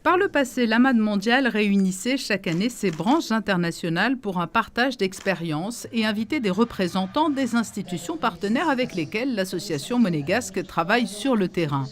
Par le passé, l'AMAD mondial réunissait chaque année ses branches internationales pour un partage d'expériences et invitait des représentants des institutions partenaires avec lesquelles l'association monégasque travaille sur le terrain.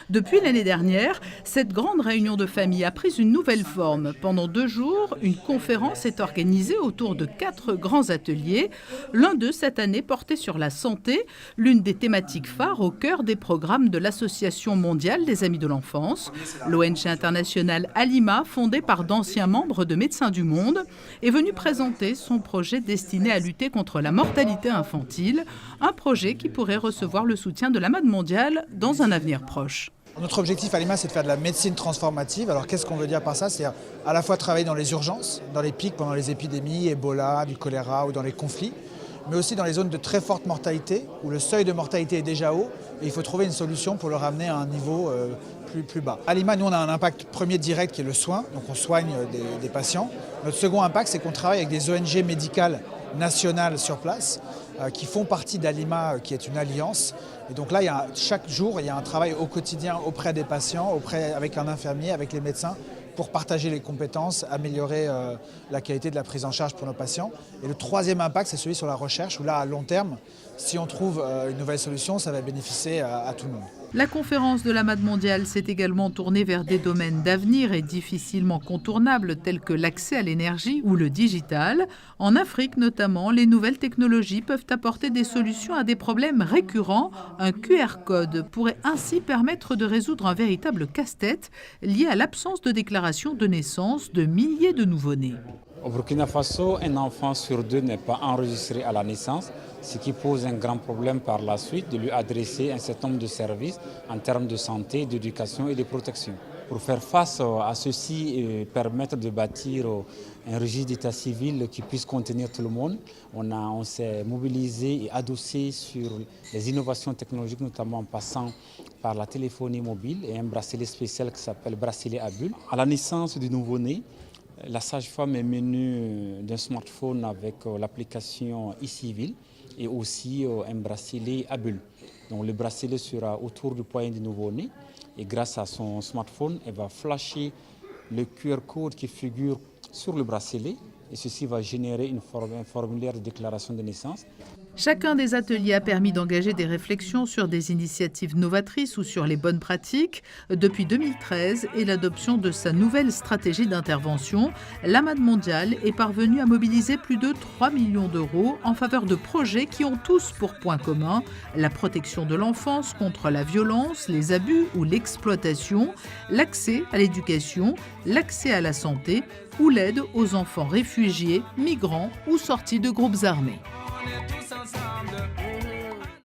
Depuis l'année dernière, cette grande réunion de famille a pris une nouvelle forme. Pendant 2 jours, une conférence est organisée autour de 4 grands ateliers. L'un d'eux, cette année, portait sur la santé, l'une des thématiques phares au cœur des programmes de l'Association mondiale des Amis de l'enfance. L'ONG internationale Alima, fondée par d'anciens membres de Médecins du Monde, est venue présenter son projet destiné à lutter contre la mortalité infantile, un projet qui pourrait recevoir le soutien de l'AMAD mondial dans un avenir proche. Notre objectif à l'IMA, c'est de faire de la médecine transformative. Alors qu'est-ce qu'on veut dire par ça? C'est à la fois travailler dans les urgences, dans les pics pendant les épidémies, Ebola, du choléra ou dans les conflits, mais aussi dans les zones de très forte mortalité, où le seuil de mortalité est déjà haut, et il faut trouver une solution pour le ramener à un niveau plus bas. À l'IMA, nous, on a un impact premier direct qui est le soin, donc on soigne des patients. Notre second impact, c'est qu'on travaille avec des ONG médicales nationales sur place, qui font partie d'Alima, qui est une alliance. Et donc là, chaque jour, il y a un travail au quotidien auprès des patients, avec un infirmier, avec les médecins, pour partager les compétences, améliorer la qualité de la prise en charge pour nos patients. Et le troisième impact, c'est celui sur la recherche, où là, à long terme, si on trouve une nouvelle solution, ça va bénéficier à tout le monde. La conférence de l'AMAD mondial s'est également tournée vers des domaines d'avenir et difficilement contournables tels que l'accès à l'énergie ou le digital. En Afrique notamment, les nouvelles technologies peuvent apporter des solutions à des problèmes récurrents. Un QR code pourrait ainsi permettre de résoudre un véritable casse-tête lié à l'absence de déclaration de naissance de milliers de nouveau-nés. Au Burkina Faso, un enfant sur 2 n'est pas enregistré à la naissance, ce qui pose un grand problème par la suite de lui adresser un certain nombre de services en termes de santé, d'éducation et de protection. Pour faire face à ceci et permettre de bâtir un registre d'état civil qui puisse contenir tout le monde, on s'est mobilisé et adossé sur les innovations technologiques, notamment en passant par la téléphonie mobile et un bracelet spécial qui s'appelle bracelet à bulles. À la naissance du nouveau-né, la sage-femme est munue d'un smartphone avec l'application e-civil et aussi un bracelet à bulles. Donc le bracelet sera autour du poignet du nouveau-né et grâce à son smartphone, elle va flasher le QR code qui figure sur le bracelet et ceci va générer un formulaire de déclaration de naissance. Chacun des ateliers a permis d'engager des réflexions sur des initiatives novatrices ou sur les bonnes pratiques. Depuis 2013 et l'adoption de sa nouvelle stratégie d'intervention, l'AMAD mondial est parvenu à mobiliser plus de 3 millions d'euros en faveur de projets qui ont tous pour point commun la protection de l'enfance contre la violence, les abus ou l'exploitation, l'accès à l'éducation, l'accès à la santé ou l'aide aux enfants réfugiés, migrants ou sortis de groupes armés.